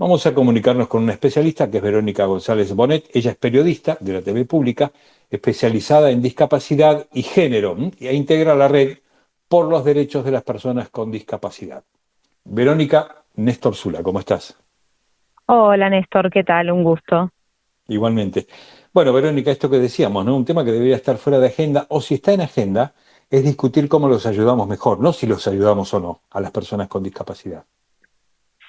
Vamos a comunicarnos con una especialista que es Verónica González Bonet. Ella es periodista de la TV Pública, especializada en discapacidad y género, e integra la red por los derechos de las personas con discapacidad. Verónica, Néstor Zula, ¿cómo estás? Hola Néstor, ¿qué tal? Un gusto. Igualmente. Bueno, Verónica, esto que decíamos, ¿no? Un tema que debería estar fuera de agenda, o si está en agenda, es discutir cómo los ayudamos mejor, no si los ayudamos o no a las personas con discapacidad.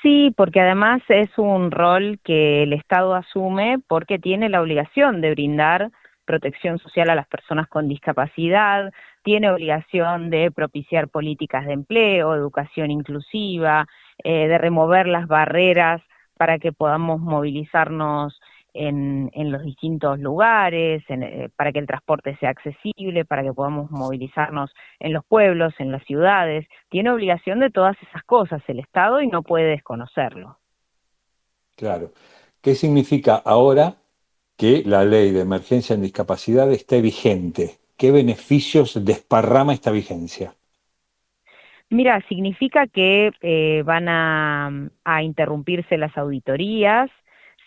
Sí, porque además es un rol que el Estado asume porque tiene la obligación de brindar protección social a las personas con discapacidad, tiene obligación de propiciar políticas de empleo, educación inclusiva, de remover las barreras para que podamos movilizarnos en los distintos lugares, para que el transporte sea accesible, para que podamos movilizarnos en los pueblos, en las ciudades. Tiene obligación de todas esas cosas el Estado y no puede desconocerlo. Claro. ¿Qué significa ahora que la ley de emergencia en discapacidad esté vigente? ¿Qué beneficios desparrama esta vigencia? Mira, significa que van a interrumpirse las auditorías,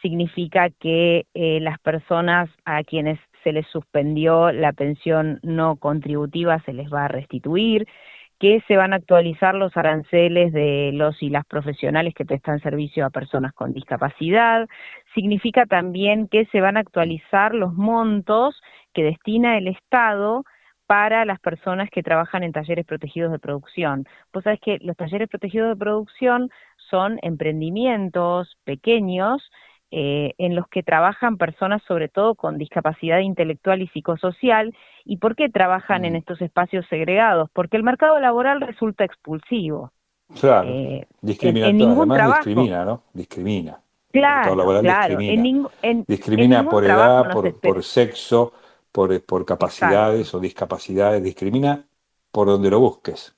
significa que las personas a quienes se les suspendió la pensión no contributiva se les va a restituir, que se van a actualizar los aranceles de los y las profesionales que prestan servicio a personas con discapacidad, significa también que se van a actualizar los montos que destina el Estado para las personas que trabajan en talleres protegidos de producción. Vos sabés que los talleres protegidos de producción son emprendimientos pequeños en los que trabajan personas sobre todo con discapacidad intelectual y psicosocial. ¿Y por qué trabajan en Mm, estos espacios segregados? Porque el mercado laboral resulta expulsivo. claro. Eh, en Discriminato, ningún además trabajo, discrimina, ¿no? Discrimina. El mercado claro, laboral claro, discrimina. en Discrimina ningún por trabajo edad, nos espera. por sexo, por Exacto. capacidades o discapacidades. Discrimina por donde lo busques.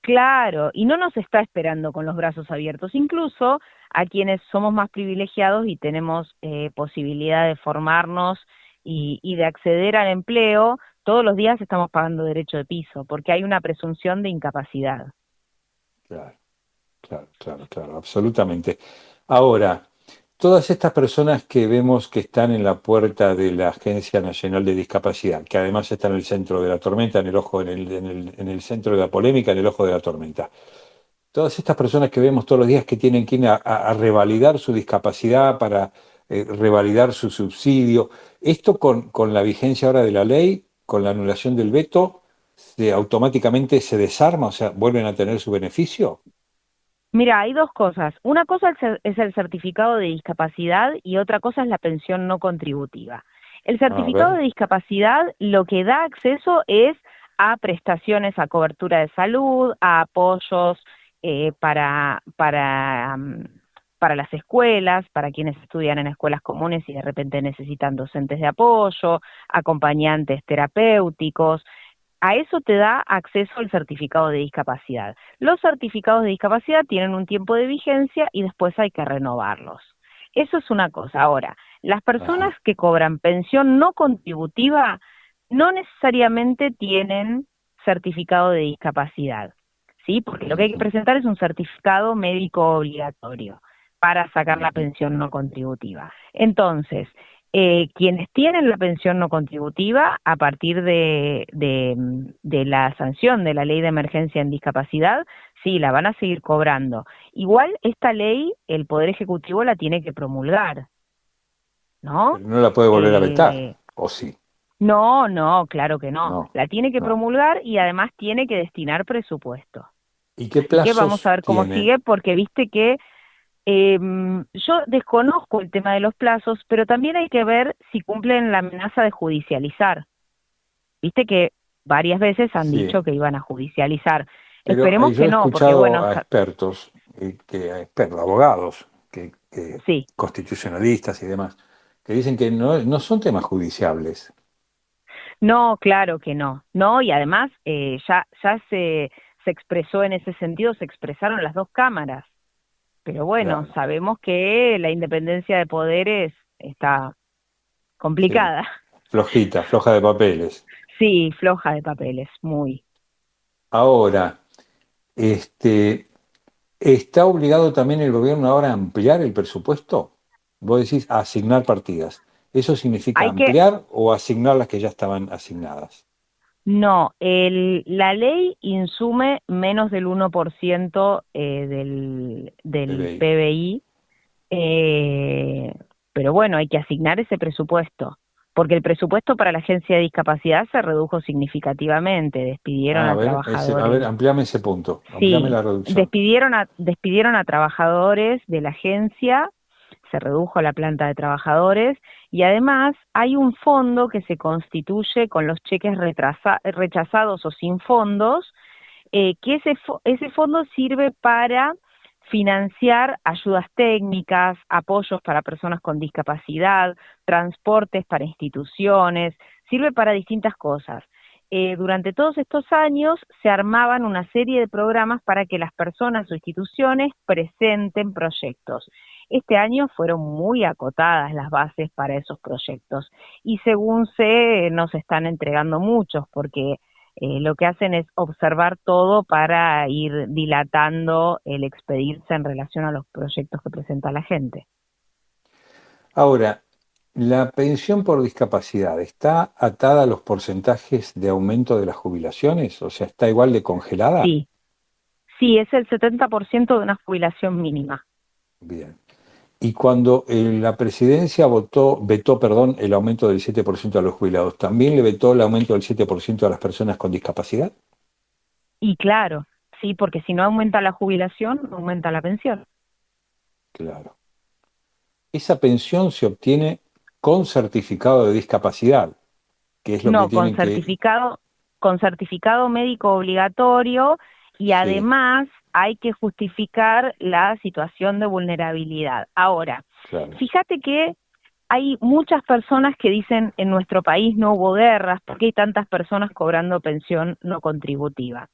Claro, y no nos está esperando con los brazos abiertos, incluso a quienes somos más privilegiados y tenemos posibilidad de formarnos y de acceder al empleo, todos los días estamos pagando derecho de piso, porque hay una presunción de incapacidad. Claro, claro, claro, claro, absolutamente. Ahora, todas estas personas que vemos que están en la puerta de la Agencia Nacional de Discapacidad, que además está en el centro de la tormenta, en el ojo, en el centro de la polémica, en el ojo de la tormenta. Todas estas personas que vemos todos los días que tienen que ir a revalidar su discapacidad para revalidar su subsidio, esto con la vigencia ahora de la ley, con la anulación del veto, automáticamente se desarma, o sea, vuelven a tener su beneficio. Mira, hay dos cosas. Una cosa es el certificado de discapacidad y otra cosa es la pensión no contributiva. El A certificado ver. de discapacidad lo que da acceso es a prestaciones a cobertura de salud, a apoyos para las escuelas, para quienes estudian en escuelas comunes y de repente necesitan docentes de apoyo, acompañantes terapéuticos. A eso te da acceso el certificado de discapacidad. Los certificados de discapacidad tienen un tiempo de vigencia y después hay que renovarlos. Eso es una cosa. Ahora, las personas Ajá. que cobran pensión no contributiva no necesariamente tienen certificado de discapacidad, ¿sí? Porque lo que hay que Ujú, presentar es un certificado médico obligatorio para sacar la ujú. pensión no contributiva. Entonces, quienes tienen la pensión no contributiva, a partir de la sanción de la ley de emergencia en discapacidad, sí, la van a seguir cobrando. Igual esta ley, el Poder Ejecutivo la tiene que promulgar, ¿no? Pero no la puede volver a vetar, Eh, ¿o sí? no, no, claro que no. No, La tiene que no. promulgar y además tiene que destinar presupuesto. ¿Y qué Así que vamos a plazos ver cómo tiene? sigue, porque viste que yo desconozco el tema de los plazos, pero también hay que ver si cumplen la amenaza de judicializar. Viste que varias veces han Sí, dicho que iban a judicializar. pero Esperemos yo que he no, porque escuchado bueno, a expertos, abogados, sí, constitucionalistas y demás, que dicen que no son temas judiciables. no, claro que no, no, y además ya se expresó en ese sentido, se expresaron las dos cámaras, pero bueno, Claro, sabemos que la independencia de poderes está sí. complicada. Flojita, floja de papeles. Sí, floja de papeles, muy. Ahora, este, ¿Está obligado también el gobierno ahora a ampliar el presupuesto? Vos decís a asignar partidas. ¿Eso significa Hay que, ampliar o asignar las que ya estaban asignadas? no, la ley insume menos del 1% del PBI. PBI, eh, pero bueno, hay que asignar ese presupuesto, porque el presupuesto para la Agencia de Discapacidad se redujo significativamente, despidieron A a ver, trabajadores. ampliame ese punto, ampliame Sí, la reducción. despidieron a trabajadores de la agencia, se redujo la planta de trabajadores y además hay un fondo que se constituye con los cheques rechazados o sin fondos, que ese fondo sirve para financiar ayudas técnicas, apoyos para personas con discapacidad, transportes para instituciones, sirve para distintas cosas. Durante todos estos años se armaban una serie de programas para que las personas o instituciones presenten proyectos. Este año fueron muy acotadas las bases para esos proyectos y según sé, no se están entregando muchos porque lo que hacen es observar todo para ir dilatando el expedirse en relación a los proyectos que presenta la gente. Ahora, ¿la pensión por discapacidad está atada a los porcentajes de aumento de las jubilaciones? O sea, ¿está igual de congelada? Sí, sí, es el 70% de una jubilación mínima. Bien. Y cuando la presidencia vetó, perdón, el aumento del 7% a los jubilados, ¿también le vetó el aumento del 7% a las personas con discapacidad? Y claro, sí, porque si no aumenta la jubilación, aumenta la pensión. Claro. Esa pensión se obtiene con certificado de discapacidad, que es lo que No, tienen que... con certificado médico obligatorio y Sí, además hay que justificar la situación de vulnerabilidad. Ahora, claro. fíjate que hay muchas personas que dicen en nuestro país no hubo guerras, ¿por qué hay tantas personas cobrando pensión no contributiva?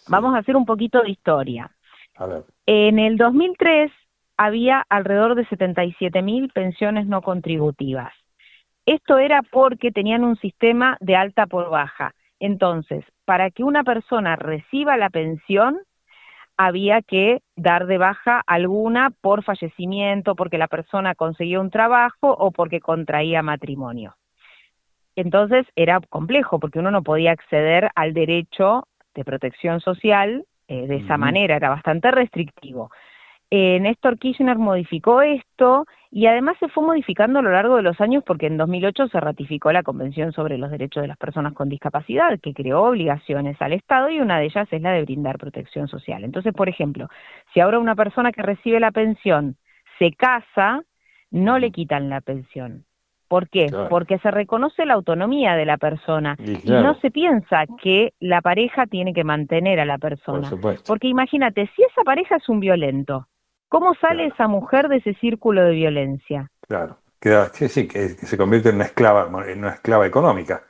Vamos Sí. a hacer un poquito de historia. A ver. En el 2003 había alrededor de 77.000 pensiones no contributivas. Esto era porque tenían un sistema de alta por baja. Entonces, para que una persona reciba la pensión, había que dar de baja alguna por fallecimiento, porque la persona conseguía un trabajo o porque contraía matrimonio. Entonces era complejo porque uno no podía acceder al derecho de protección social de esa Ujú. manera, era bastante restrictivo. Néstor Kirchner modificó esto y además se fue modificando a lo largo de los años porque en 2008 se ratificó la Convención sobre los Derechos de las Personas con Discapacidad, que creó obligaciones al Estado y una de ellas es la de brindar protección social. Entonces, por ejemplo, si ahora una persona que recibe la pensión se casa, no le Ujú. quitan la pensión. ¿Por qué? Claro. Porque se reconoce la autonomía de la persona Y y no claro, se piensa que la pareja tiene que mantener a la por persona. supuesto. Porque imagínate, si esa pareja es un violento, ¿cómo sale Claro, esa mujer de ese círculo de violencia? claro. Sí, sí, que se convierte en una esclava económica.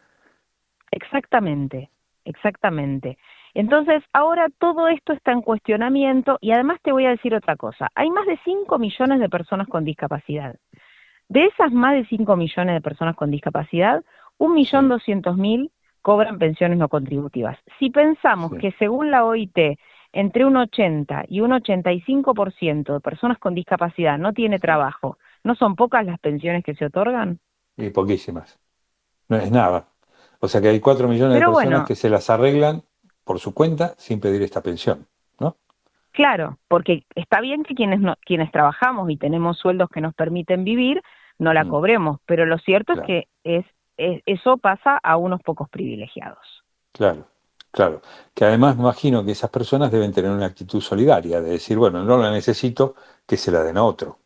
Exactamente, exactamente. Entonces, ahora todo esto está en cuestionamiento y además te voy a decir otra cosa. Hay más de 5 millones de personas con discapacidad. De esas más de 5 millones de personas con discapacidad, Sí, 1.200.000 cobran pensiones no contributivas. Si pensamos sí. que según la OIT, entre un 80 y un 85% de personas con discapacidad no tiene Sí. trabajo, ¿no son pocas las pensiones que se otorgan? Y poquísimas. No es nada. O sea que hay 4 millones de Pero personas bueno, que se las arreglan por su cuenta sin pedir esta pensión, ¿no? claro, porque está bien que quienes trabajamos y tenemos sueldos que nos permiten vivir, no la Mm, cobremos, pero lo cierto es claro, que eso pasa a unos pocos privilegiados. claro, claro. Que además me imagino que esas personas deben tener una actitud solidaria, de decir, bueno, no la necesito, que se la den a otro,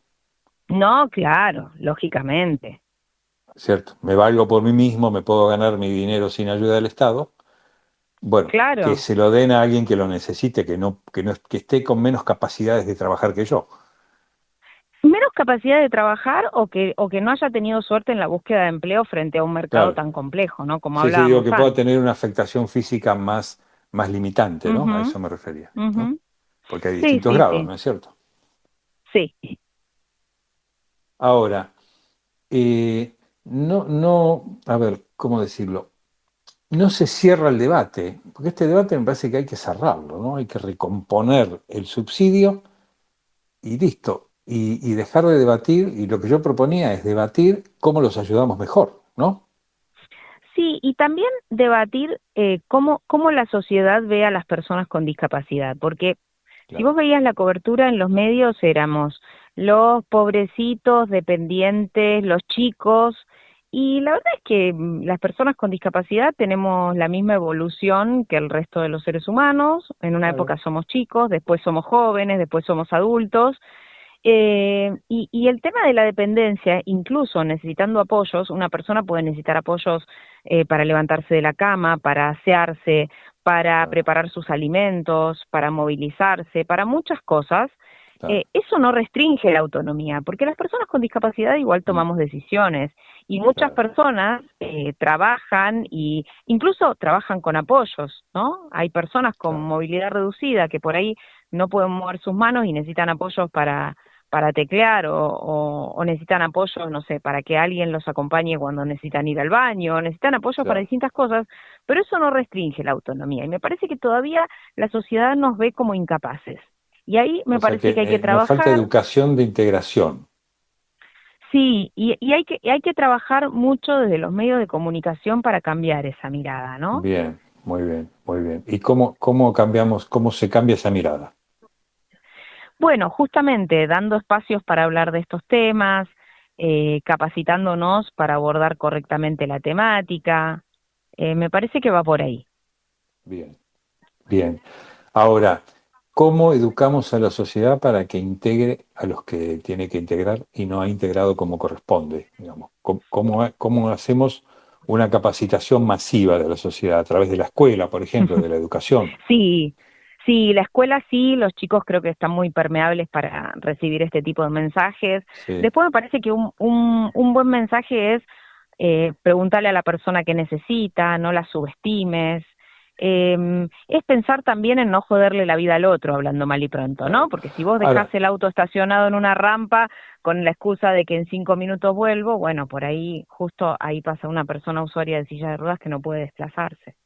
No, claro, lógicamente. ¿cierto? Me valgo por mí mismo, me puedo ganar mi dinero sin ayuda del Estado. Bueno, que Claro, se lo den a alguien que lo necesite, que esté con menos capacidades de trabajar que yo. menos capacidad de trabajar o que no haya tenido suerte en la búsqueda de empleo frente a un mercado Claro. tan complejo, ¿no? Como Sí, sí, digo hablábamos que pueda antes. tener una afectación física más limitante, ¿no? A Ujú, eso me refería, ¿no? ujú. Porque hay Sí, distintos sí, grados, sí, ¿no es cierto? sí. Ahora, no, a ver, ¿cómo decirlo? No se cierra el debate, porque este debate me parece que hay que cerrarlo, ¿no? Hay que recomponer el subsidio y listo. Y dejar de debatir, y lo que yo proponía es debatir cómo los ayudamos mejor, ¿no? Sí, y también debatir cómo la sociedad ve a las personas con discapacidad, porque si vos Claro, veías la cobertura en los medios, éramos los pobrecitos, dependientes, los chicos, y la verdad es que las personas con discapacidad tenemos la misma evolución que el resto de los seres humanos. En una época claro, somos chicos, después somos jóvenes, después somos adultos, y el tema de la dependencia, incluso necesitando apoyos, una persona puede necesitar apoyos para levantarse de la cama, para asearse, para claro, preparar sus alimentos, para movilizarse, para muchas cosas. claro. Eso no restringe la autonomía, porque las personas con discapacidad igual Mm, tomamos decisiones y muchas claro, personas trabajan y incluso trabajan con apoyos, ¿no? Hay personas con claro, movilidad reducida que por ahí no pueden mover sus manos y necesitan apoyos para teclear o necesitan apoyo, no sé, para que alguien los acompañe cuando necesitan ir al baño, necesitan apoyo para claro. distintas cosas, pero eso no restringe la autonomía y me parece que todavía la sociedad nos ve como incapaces. Y ahí me O sea que parece que hay que nos falta trabajar, educación de integración. sí, y hay que trabajar mucho desde los medios de comunicación para cambiar esa mirada, ¿no? Bien, muy bien, muy bien. ¿Y cómo cambiamos, cómo se cambia esa mirada? Bueno, justamente dando espacios para hablar de estos temas, capacitándonos para abordar correctamente la temática, me parece que va por ahí. Bien, bien. Ahora, ¿cómo educamos a la sociedad para que integre a los que tiene que integrar y no ha integrado como corresponde? Digamos, ¿cómo hacemos una capacitación masiva de la sociedad a través de la escuela, por ejemplo, de la educación? Sí, sí, la escuela sí, los chicos creo que están muy permeables para recibir este tipo de mensajes. Sí, Después me parece que un buen mensaje es preguntarle a la persona qué necesita, no la subestimes. Es pensar también en no joderle la vida al otro, hablando mal y pronto, ¿no? claro. Porque si vos dejás Ahora, el auto estacionado en una rampa con la excusa de que en 5 minutos vuelvo, bueno, por ahí, justo ahí pasa una persona usuaria de silla de ruedas que no puede desplazarse.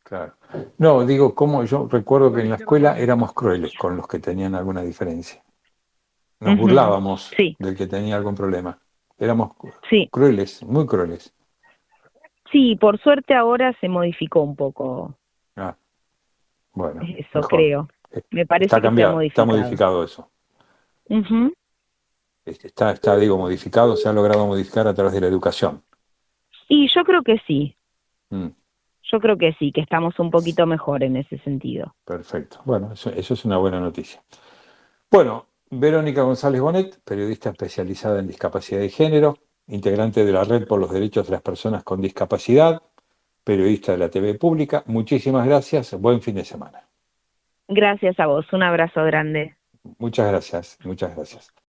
claro. No, digo, como yo recuerdo que en la escuela éramos crueles con los que tenían alguna diferencia. Nos Ujú. burlábamos Sí, del que tenía algún problema. Éramos sí. crueles, muy crueles. Sí, por suerte ahora se modificó un poco Ah, bueno, eso, mejor. creo. Eh, Me Está parece que se ha cambiado, está modificado. modificado eso. Ujú. Digo, modificado, se ha logrado modificar a través de la educación. Y yo creo que sí, Mm, yo creo que sí, que estamos un poquito mejor en ese sentido. perfecto. Bueno, eso es una buena noticia. Bueno, Verónica González Bonet, periodista especializada en discapacidad y género, integrante de la Red por los Derechos de las Personas con Discapacidad, periodista de la TV Pública. Muchísimas gracias. Buen fin de semana. Gracias a vos, un abrazo grande. Muchas gracias. Muchas gracias.